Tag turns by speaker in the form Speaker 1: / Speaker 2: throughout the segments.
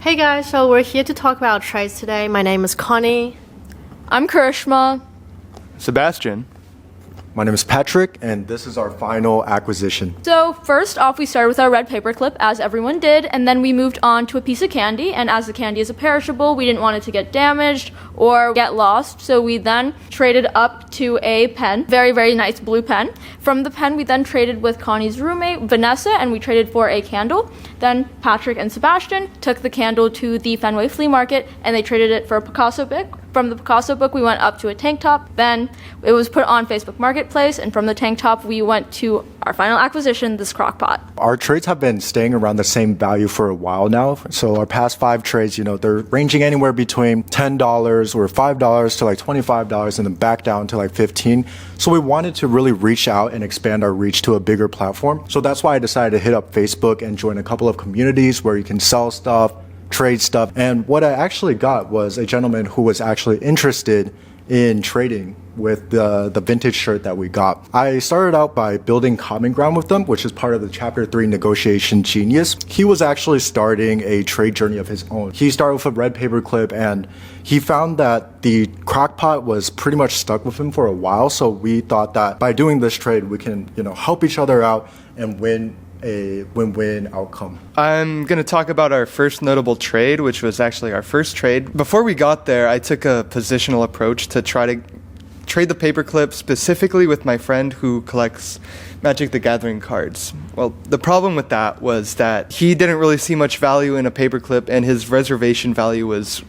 Speaker 1: Hey guys, so we're here to talk about trades today. My name is Connie.
Speaker 2: I'm Karishma.
Speaker 3: Sebastian.
Speaker 4: My name is Patrick, and this is our final acquisition.
Speaker 2: So first off, we started with our red paperclip, as everyone did, and then we moved on to a piece of candy, and as the candy is a perishable, we didn't want it to get damaged or get lost, so we then traded up to a pen, very, very nice blue pen. From the pen, we then traded with Connie's roommate, Vanessa, and we traded for a candle. Then Patrick and Sebastian took the candle to the Fenway flea market, and they traded it for a Picasso book. From the Picasso book, we went up to a tank top. Then it was put on Facebook Marketplace, and from the tank top, we went to our final acquisition, this crock pot.
Speaker 4: Our trades have been staying around the same value for a while now. So our past 5 trades, they're ranging anywhere between $10 or $5 to like $25 and then back down to like $15. So we wanted to really reach out and expand our reach to a bigger platform. So that's why I decided to hit up Facebook and join a couple of communities where you can sell stuff, trade stuff. And what I actually got was a gentleman who was actually interested in trading with the vintage shirt that we got. I started out by building common ground with them, which is part of the Chapter 3 negotiation genius. He was actually starting a trade journey of his own. He started with a red paperclip, and he found that the crockpot was pretty much stuck with him for a while. So we thought that by doing this trade, we can help each other out and win a win-win outcome.
Speaker 3: I'm going to talk about our first notable trade, which was actually our first trade. Before we got there, I took a positional approach to try to trade the paperclip specifically with my friend who collects Magic the Gathering cards. Well, the problem with that was that he didn't really see much value in a paperclip, and his reservation value was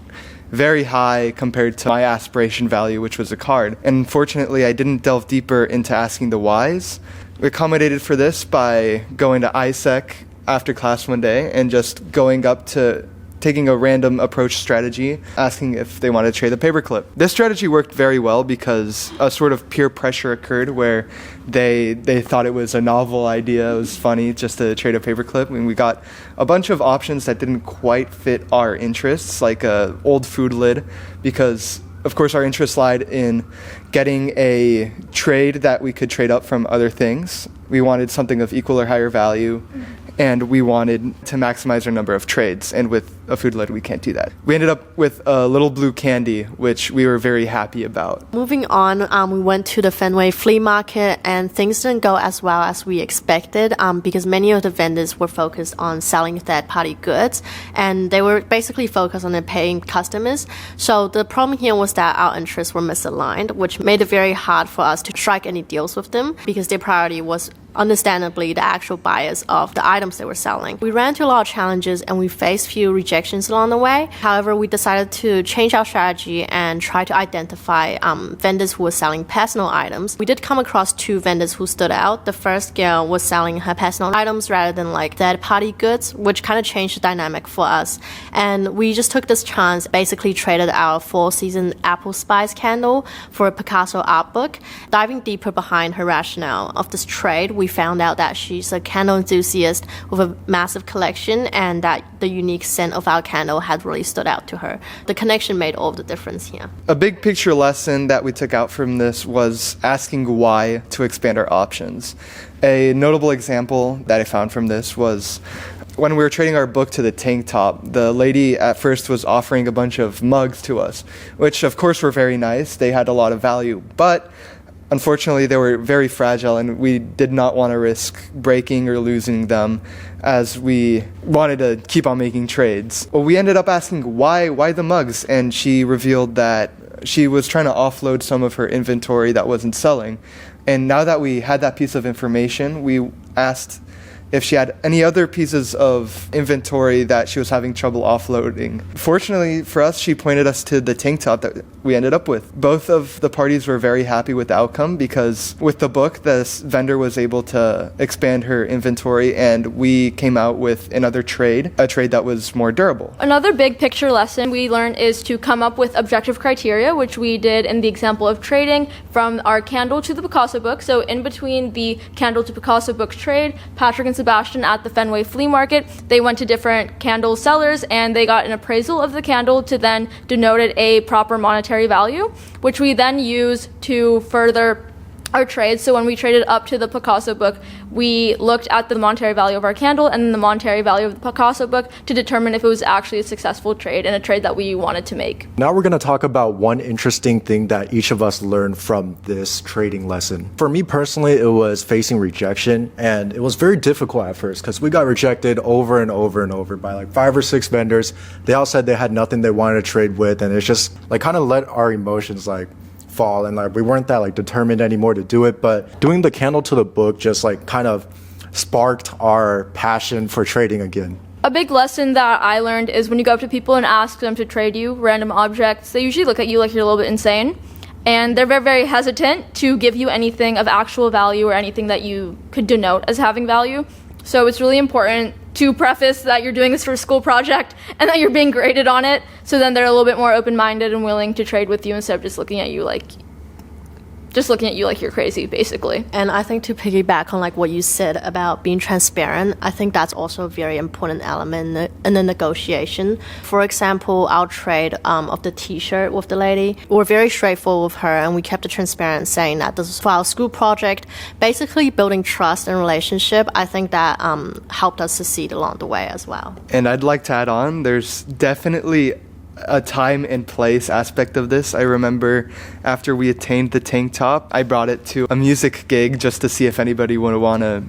Speaker 3: very high compared to my aspiration value, which was a card. And unfortunately, I didn't delve deeper into asking the whys. We accommodated for this by going to ISEC after class one day and just going up to taking a random approach strategy, asking if they wanted to trade the paperclip. This strategy worked very well because a sort of peer pressure occurred where they thought it was a novel idea, it was funny just to trade a paperclip, and we got a bunch of options that didn't quite fit our interests, like a old food lid, because of course our interest lied in getting a trade that we could trade up from other things. We wanted something of equal or higher value, and we wanted to maximize our number of trades, and with a food lid we can't do that. We ended up with a little blue candy, which we were very happy about.
Speaker 1: Moving on, we went to the Fenway flea market, and things didn't go as well as we expected because many of the vendors were focused on selling third-party goods, and they were basically focused on the paying customers. So the problem here was that our interests were misaligned, which made it very hard for us to strike any deals with them because their priority was understandably the actual buyers of the items they were selling. We ran into a lot of challenges and we faced few rejections along the way. However, we decided to change our strategy and try to identify vendors who were selling personal items. We did come across 2 vendors who stood out. The first girl was selling her personal items rather than like third-party goods, which kind of changed the dynamic for us. And we just took this chance, basically traded our 4-season apple spice candle for a Picasso art book. Diving deeper behind her rationale of this trade, we found out that she's a candle enthusiast with a massive collection, and that the unique scent of our candle had really stood out to her. The connection made all of the difference here.
Speaker 3: A big picture lesson that we took out from this was asking why to expand our options. A notable example that I found from this was when we were trading our book to the tank top, the lady at first was offering a bunch of mugs to us, which of course were very nice. They had a lot of value, but unfortunately, they were very fragile, and we did not want to risk breaking or losing them as we wanted to keep on making trades. Well, we ended up asking why the mugs, and she revealed that she was trying to offload some of her inventory that wasn't selling. And now that we had that piece of information, we asked if she had any other pieces of inventory that she was having trouble offloading. Fortunately for us, she pointed us to the tank top that we ended up with. Both of the parties were very happy with the outcome because with the book, this vendor was able to expand her inventory, and we came out with another trade, a trade that was more durable.
Speaker 2: Another big picture lesson we learned is to come up with objective criteria, which we did in the example of trading from our candle to the Picasso book. So in between the candle to Picasso book trade, Patrick and Sebastian at the Fenway flea market, they went to different candle sellers and they got an appraisal of the candle to then denote it a proper monetary value, which we then use to further our trades. So when we traded up to the Picasso book, we looked at the monetary value of our candle and then the monetary value of the Picasso book to determine if it was actually a successful trade and a trade that we wanted to make.
Speaker 4: Now we're going to talk about one interesting thing that each of us learned from this trading lesson. For me personally, it was facing rejection, and it was very difficult at first because we got rejected over and over and over by like 5 or 6 vendors. They all said they had nothing they wanted to trade with, and it's just like kind of let our emotions like fall, and like we weren't that like determined anymore to do it. But doing the candle to the book just like kind of sparked our passion for trading again.
Speaker 2: A big lesson that I learned is when you go up to people and ask them to trade you random objects, they usually look at you like you're a little bit insane, and they're very, very hesitant to give you anything of actual value or anything that you could denote as having value. So it's really important to preface that you're doing this for a school project and that you're being graded on it, so then they're a little bit more open-minded and willing to trade with you instead of just looking at you like you're crazy, basically.
Speaker 1: And I think to piggyback on like what you said about being transparent, I think that's also a very important element in the negotiation. For example, our trade of the t-shirt with the lady, we were very straightforward with her, and we kept it transparent, saying that this is for our school project, basically building trust and relationship. I think that helped us succeed along the way as well.
Speaker 3: And I'd like to add on, there's definitely a time and place aspect of this. I remember after we attained the tank top, I brought it to a music gig just to see if anybody would want to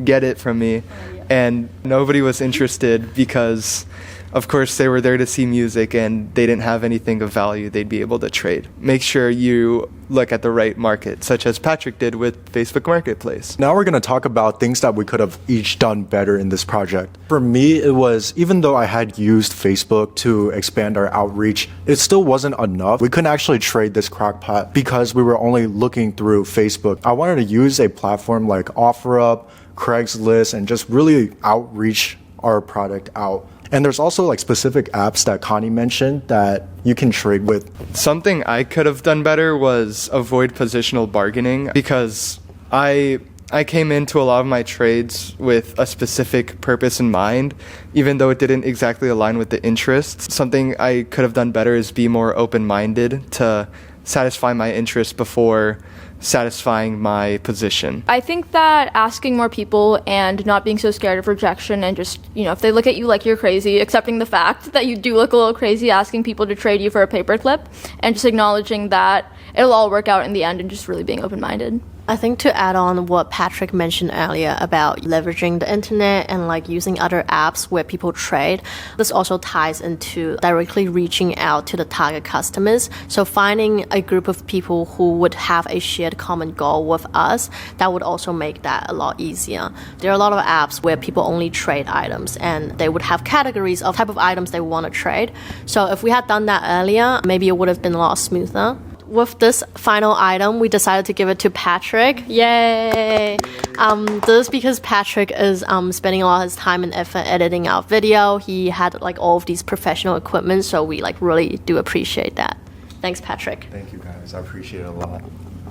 Speaker 3: get it from me. And nobody was interested because, of course, they were there to see music and they didn't have anything of value they'd be able to trade. Make sure you look at the right market, such as Patrick did with Facebook Marketplace.
Speaker 4: Now we're going to talk about things that we could have each done better in this project. For me, it was, even though I had used Facebook to expand our outreach, it still wasn't enough. We couldn't actually trade this crockpot because we were only looking through Facebook. I wanted to use a platform like OfferUp, Craigslist, and just really outreach our product out. And there's also like specific apps that Connie mentioned that you can trade with.
Speaker 3: Something I could have done better was avoid positional bargaining, because I came into a lot of my trades with a specific purpose in mind, even though it didn't exactly align with the interests. Something I could have done better is be more open-minded to satisfy my interests before satisfying my position.
Speaker 2: I think that asking more people and not being so scared of rejection, and just, if they look at you like you're crazy, accepting the fact that you do look a little crazy, asking people to trade you for a paperclip, and just acknowledging that it'll all work out in the end, and just really being open-minded.
Speaker 1: I think to add on what Patrick mentioned earlier about leveraging the internet and like using other apps where people trade, this also ties into directly reaching out to the target customers. So finding a group of people who would have a shared common goal with us, that would also make that a lot easier. There are a lot of apps where people only trade items, and they would have categories of type of items they want to trade. So if we had done that earlier, maybe it would have been a lot smoother. With this final item, we decided to give it to Patrick. Yay! This is because Patrick is spending a lot of his time and effort editing our video. He had like all of these professional equipment, so we like really do appreciate that. Thanks, Patrick.
Speaker 4: Thank you guys, I appreciate it a lot.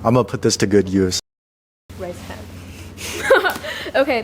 Speaker 4: I'm gonna put this to good use.
Speaker 1: Raise hand.
Speaker 2: Okay.